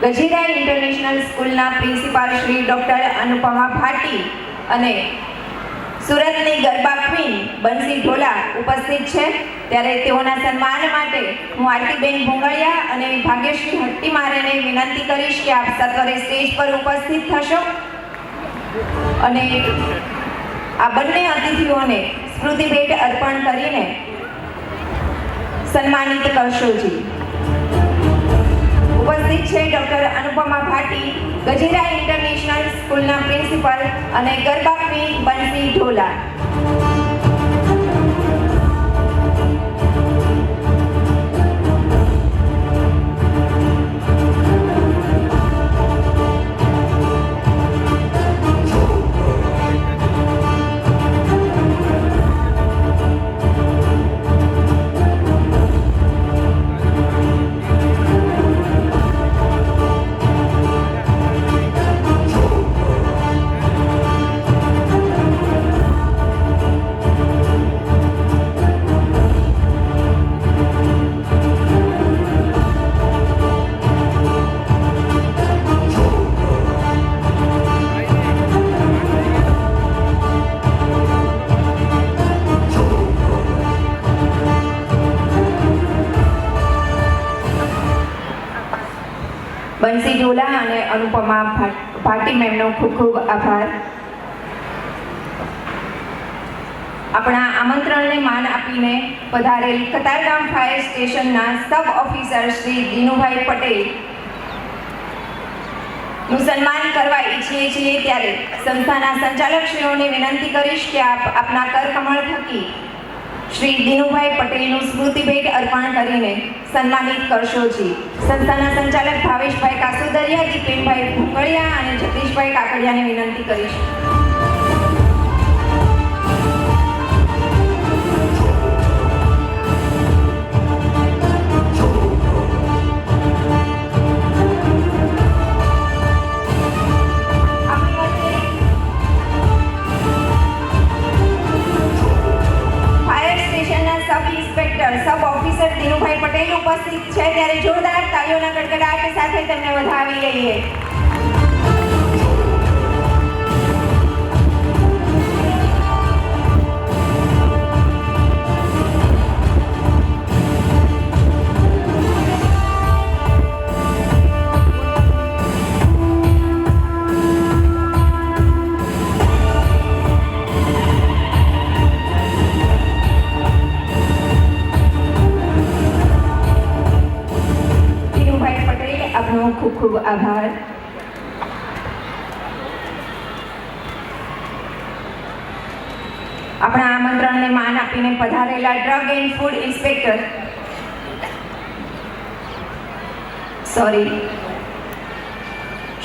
ગજીરા ઇન્ટરનેશનલ સ્કૂલના પ્રિન્સિપાલ શ્રી ડોક્ટર અનુપમા ભાટી અને સુરતની ગરબા ક્વીન બંસી ઢોલા ઉપસ્થિત છે. ત્યારે તેઓના સન્માન માટે હું આરતીબેન ભુંગળિયા અને ભાગ્યશ્રી હટ્ટીમારેને વિનંતી કરીશ કે આપ સત્વરે સ્ટેજ પર ઉપસ્થિત થશો અને આ બંને અતિથિઓને સ્મૃતિભેટ અર્પણ કરીને સન્માનિત કરશોજી. ઉપસ્થિત છે ડોક્ટર અનુપમા ભાટી, ગજીરા ઇન્ટરનેશનલ સ્કૂલના પ્રિન્સિપલ અને ગરબા ક્વીન બંસી ઢોલા. બંસી ઢોલા અને અનુપમા ભાટી મેમનો ખૂબ ખૂબ આભાર. આપણા આમંત્રણને માન આપીને પધારેલ કતારગામ ફાયર સ્ટેશનના સબ ઓફિસર શ્રી દિનુભાઈ પટેલ નું સન્માન કરવા ઈચ્છીએ છીએ ત્યારે સંસ્થાના સંચાલકશ્રીઓને વિનંતી કરીશ કે આપ આપના કરકમળ થકી શ્રી દિનુભાઈ પટેલનું સ્મૃતિ ભેટ અર્પણ કરીને સન્માનિત કરશોજી. સંસ્થાના સંચાલક ભાવેશભાઈ કાસુદરિયા, દીપેનભાઈ ભૂંગળિયા અને જગદીશભાઈ કાકડિયાને વિનંતી કરીશ. સબ ઓફિસર દિનુભાઈ પટેલ ઉપસ્થિત છે ત્યારે જોરદાર તાળીઓના ગડગડાટ સાથે તેમને વધાવી લઈએ. ખૂબ ખૂબ આભાર. આપણા આમંત્રણને માન આપીને પધારેલા drug and food inspector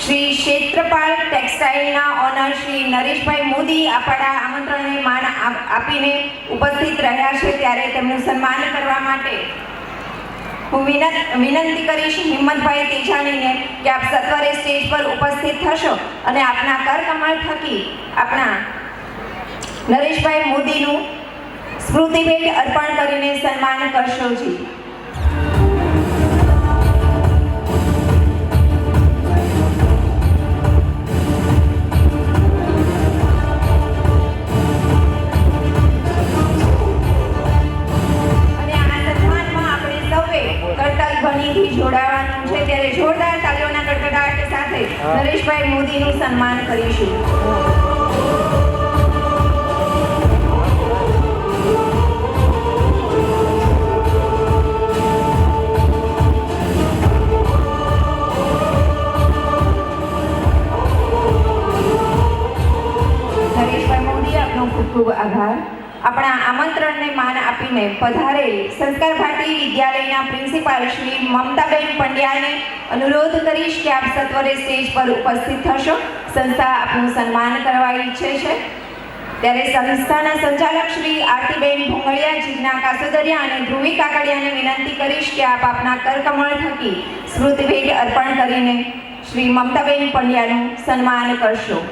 Shri Kshetrapal ટેક્સટાઇલના ઓનર શ્રી નરેશભાઈ મોદી આપણા આમંત્રણને માન આપીને ઉપસ્થિત રહ્યા છે ત્યારે તેમનું સન્માન કરવા માટે હું વિનંતી કરીશ હિંમતભાઈ તેજાણીને કે આપ સત્વરે સ્ટેજ પર ઉપસ્થિત થશો અને આપના કરકમળ થકી આપણા નરેશભાઈ મોદીનું સ્મૃતિ ભેટ અર્પણ કરીને સન્માન કરશોજી. જોડાવાનું છે ત્યારે જોરદાર તાળીઓના ગડગડાટ સાથે નરેશભાઈ મોદીનું સન્માન કરીશું. નરેશભાઈ મોદી આપનો ખૂબ ખૂબ આભાર. આપણા આમંત્રણને માન આપીને પધારેલ સંસ્કાર ભારતી વિદ્યાલયના પ્રિન્સિપાલ શ્રી મમતાબેન પંડ્યાને અનુરોધ કરીશ કે આપ સત્વરે સ્ટેજ પર ઉપસ્થિત થશો. સંસ્થા આપનું સન્માન કરવા ઈચ્છે છે ત્યારે સંસ્થાના સંચાલક શ્રી આરતીબેન ભૂંગળિયા, જીજ્ઞા કાસુદરિયા અને ધ્રુવી કાકડિયાને વિનંતી કરીશ કે આપ આપના કરકમળ થકી સ્મૃતિ ભેટ અર્પણ કરીને શ્રી મમતાબેન પંડ્યાનું સન્માન કરશો.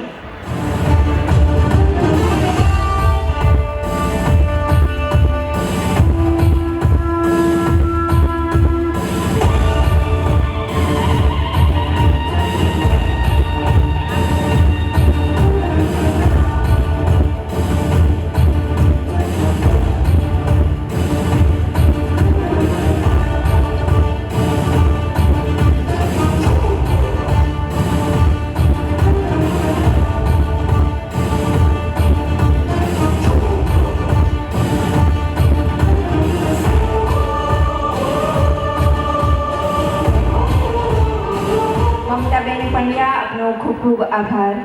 ખૂબ ખૂબ આભાર.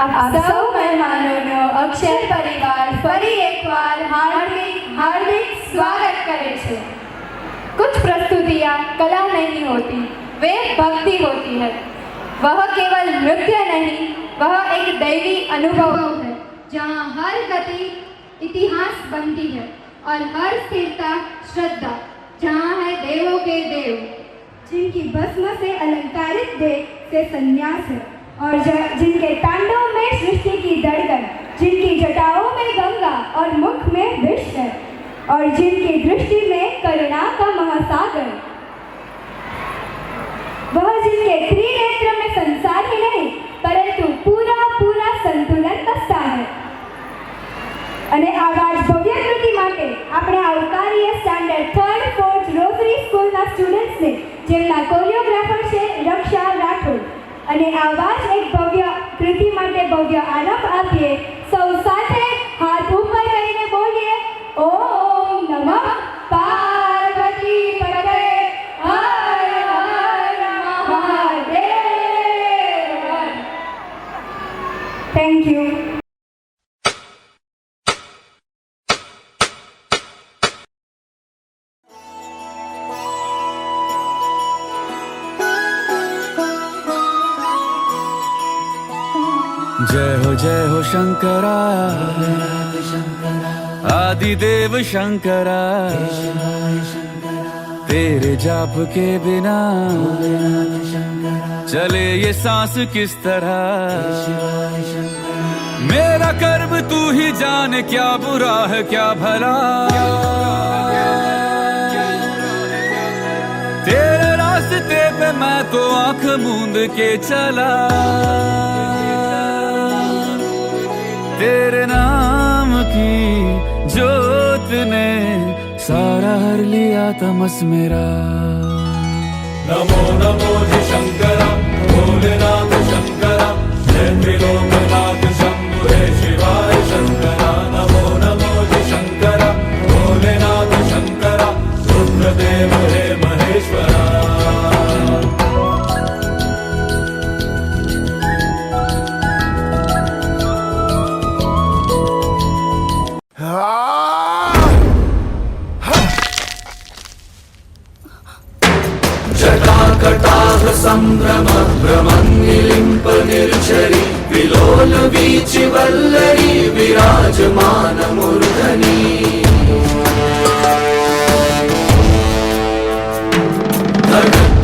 આપ સૌ મહેમાનોનો અક્ષર પરિવાર ફરી એકવાર हार्दिक स्वागत करे छे। कुछ प्रस्तुतियाँ कला नहीं होती, वे भक्ति होती है। वह केवल नृत्य नहीं, वह एक दैवी अनुभव है जहाँ हर गति इतिहास बनती है और हर स्थिरता श्रद्धा, जहाँ है देवों के देव, जिनकी भस्म से अलंकारित देह से संन्यास है और जिनके तांडव में सृष्टि की धड़कन, जिनकी जटाओं में गंगा और मुख में विष है और जिनकी दृष्टि में करुणा का महासागर, वह जिनके त्रिनेत्र में संसार ही नहीं અને આવા જ ભવ્ય કૃતિ માટે આપણે આવકારીએ સ્ટાન્ડર્ડ 3rd 4th રોઝરી સ્કૂલના સ્ટુડન્ટ્સને, જેમના કોરિયોગ્રાફર છે રક્ષા રાઠોડ. અને આવા જ એક ભવ્ય કૃતિ માટે ભવ્ય આરંભ આપીએ. સૌ સાથે હાથ ઉપર કરીને બોલીએ ઓમ નમઃ પાર્વતી પતે હર હર મહાદેવ. Thank you. जय हो शंकरा आदिदेव शंकरा तेरे जाप के बिना चले ये सांस किस तरह मेरा कर्म तू ही जाने क्या बुरा है क्या भला तेरे रास्ते पे मैं तो आंख मूंद के चला तेरे नाम की जोत ने सारा हर लिया तमस मेरा नमो नमो जी शंकरा भोलेनाथ शंकरा जय त्रिलोकनाथ शंभु हे शिवाय शंकरा नमो नमो जी शंकरा भोलेनाथ शंकरा रुद्रदेव हे महेश्वरा जटाकटाह संभ्रम भ्रमन्निलिम्प निर्झरी विलोल वीचि वल्लरी विराजमान मूर्धनि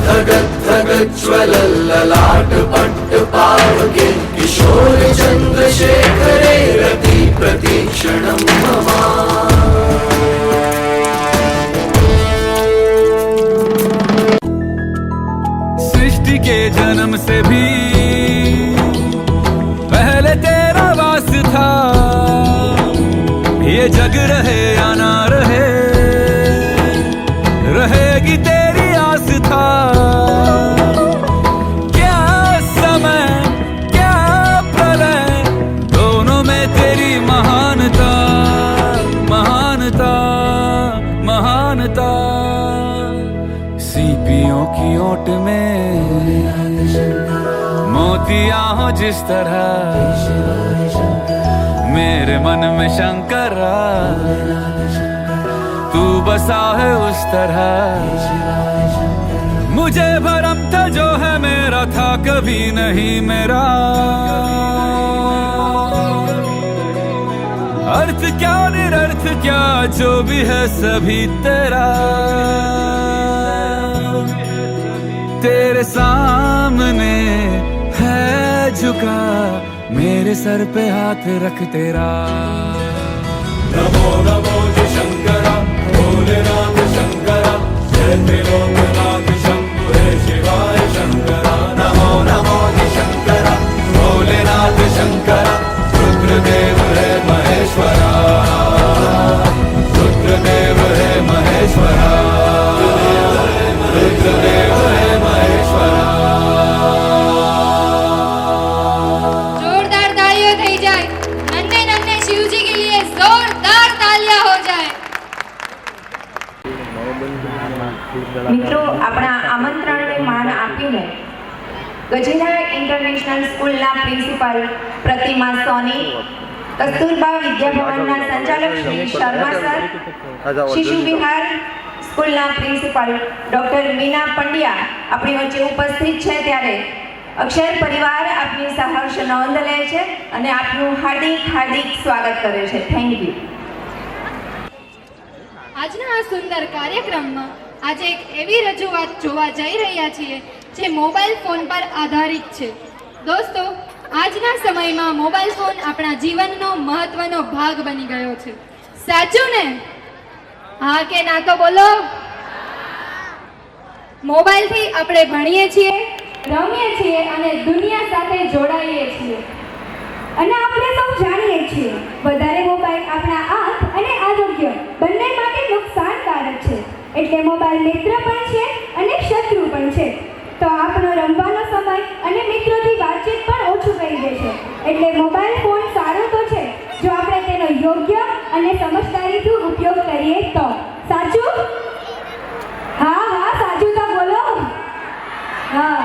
धगत धगत ज्वलल ललाट पट्ट पावके किशोर चंद्रशेखरे रति प्रतीक्षणं मम के जन्म से भी पहले तेरा वास था ये जग रहे या ना रहे रहेगी तेरी आस था क्या समय क्या प्रलय दोनों में तेरी महानता महानता महानता सीपियों की ओट में मोतिया हो जिस तरह मेरे मन में शंकरा तू बसा है उस तरह मुझे भरम था जो है मेरा था कभी नहीं मेरा अर्थ क्या निरर्थ क्या जो भी है सभी तेरा तेरे सामने है झुका मेरे सर पे हाथ रख तेरा नमो नमो जी शंकरा भोलेनाथ शंकरा जय त्रिलोकनाथ शंभु हे शिवाय शंकरा नमो नमो जी शंकरा भोलेनाथ शंकरा रुद्रदेव है महेश्वरा रुद्रदेव है महेश्वरा रुद्रदेव है महेश्वरा जोरदार तालियां થઈ જાય नन्हे नन्हे शिवजी के लिए जोरदार तालियां हो जाए. મિત્રો, આપણા આમંત્રણને માન આપીને ગજેરા ઇન્ટરનેશનલ સ્કૂલના પ્રિન્સિપાલ પ્રતિમા સોની, કસ્તુરબા વિદ્યાભવનના સંચાલક શ્રી શર્મા સર, શિશુ વિહાર સ્કૂલના પ્રિન્સિપાલ ડોક્ટર મીના પંડ્યા આપણી વચ્ચે ઉપસ્થિત છે, ત્યારે અક્ષર પરિવાર આપની સહર્ષ નોંધ લે છે અને આપનું હાર્દિક હાર્દિક સ્વાગત કરે છે. Thank you. આજના આ સુંદર કાર્યક્રમમાં આજે એક એવી રજૂઆત જોવા જઈ રહ્યા છીએ જે મોબાઈલ ફોન પર આધારિત છે. દોસ્તો, આજના સમયમાં મોબાઈલ ફોન આપણા જીવનનો મહત્વનો ભાગ બની ગયો છે. સાચું ને? હા કે ના તો બોલો. મોબાઈલથી આપણે ભણીએ છીએ, રમીએ છીએ અને દુનિયા સાથે જોડાઈએ છીએ. અને આપણે સૌ જાણીએ છીએ, વધારે મોબાઈલ મોબાઈલ આપણા આંખ અને આરોગ્ય બંને માટે નુકસાનકારક છે. એટલે મોબાઈલ મિત્ર પણ છે અને શત્રુ પણ છે. તો આપણો રમવાનો સમય અને મિત્રોથી વાતચીત પણ ઓછું કરી દે છે. એટલે મોબાઈલ ફોન સારો તો છે જો આપણે તેનો યોગ્ય અને સમજદારીથી ઉપયોગ કરીએ તો. સાચું? હા સાચું તો બોલો. હા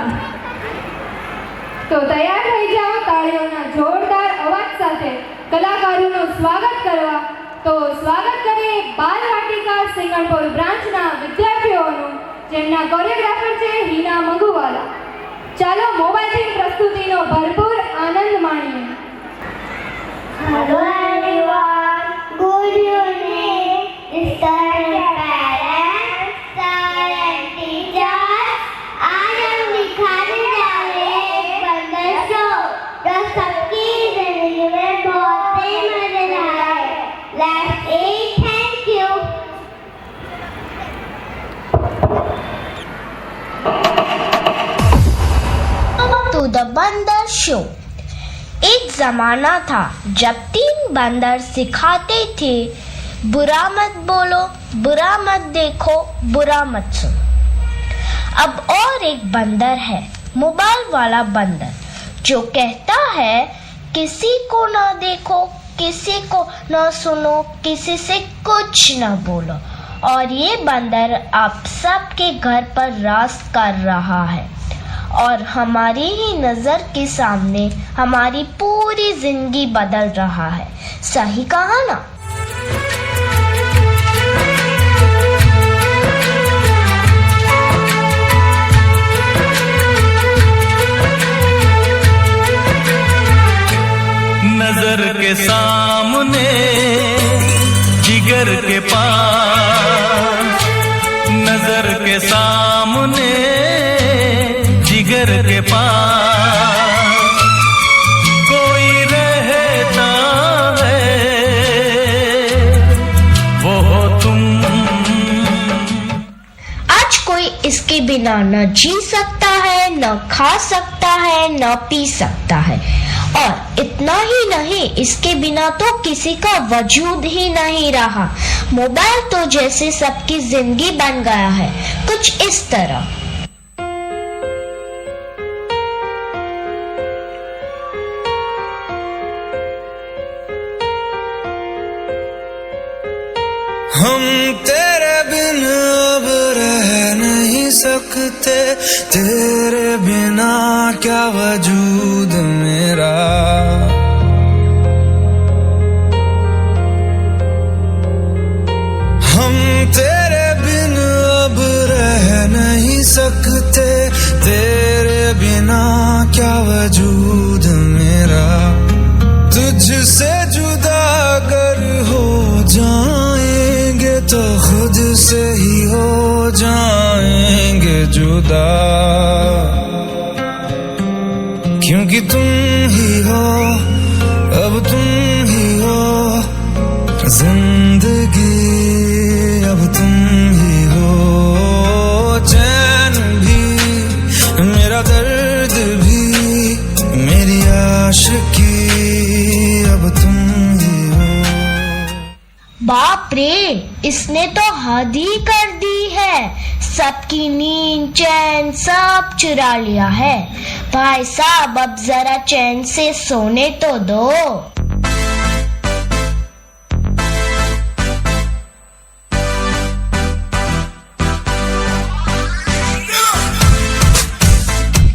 તો તૈયાર થઈ જાઓ તાળીઓના જોરદાર અવાજ સાથે કલાકારોનું સ્વાગત કરવા. તો સ્વાગત કરીએ બાલવાટિકા સિંગણપુર બ્રાન્ચના વિદ્યાર્થીઓનું, જેમના કોરિયોગ્રાફર છે હિના મંગુવાલા. ચાલો મોબાઈલથી પ્રસ્તુતિનો ભરપૂર આનંદ માણીએ. Hello everyone, good evening, Mr. Parents, sir and teachers. आज हम दिखाने जा रहे हैं एक बंदर शो जो सबकी जिंदगी में बहुत ही मजेदार है. Let's eat. Thank you. To the बंदर शो. एक जमाना था जब 3 बंदर सिखाते थे, बुरा मत बोलो, बुरा मत देखो, बुरा मत सुनो. अब और एक बंदर है, मोबाइल वाला बंदर, जो कहता है किसी को ना देखो, किसी को ना सुनो, किसी से कुछ ना बोलो. और ये बंदर आप सबके घर पर राज कर रहा है और हमारी ही नज़र के सामने हमारी पूरी जिंदगी बदल रहा है. सही कहा ना? नजर के सामने जिगर के पास, नजर के सामने जिगर के पास कोई रहता है, वो हो तुम. आज कोई इसके बिना न जी सकता है, न खा सकता है, न पी सकता है. और इतना ही नहीं, इसके बिना तो किसी का वजूद ही नहीं रहा. मोबाइल तो जैसे सबकी जिंदगी बन गया है, कुछ इस तरह. हम तेरे बिन अब रह नहीं सकते, तेरे बिना क्या वजूद मेरा. हम तेरे बिन अब रह नहीं सकते, तेरे बिना क्या वजूद मेरा. तुझसे जुदा अगर हो जाएंगे तो खुद से ही हो जाएंगे जुदा. क्योंकि तुम ही हो, अब तुम ही हो जिंदगी, अब तुम ही हो. चैन भी, मेरा दर्द भी, मेरी आशिकी, अब तुम ही हो. बाप रे, इसने तो हद ही कर दी है. सबकी नींद चैन सब चुरा लिया है. भाई साहब, अब जरा चैन से सोने तो दो.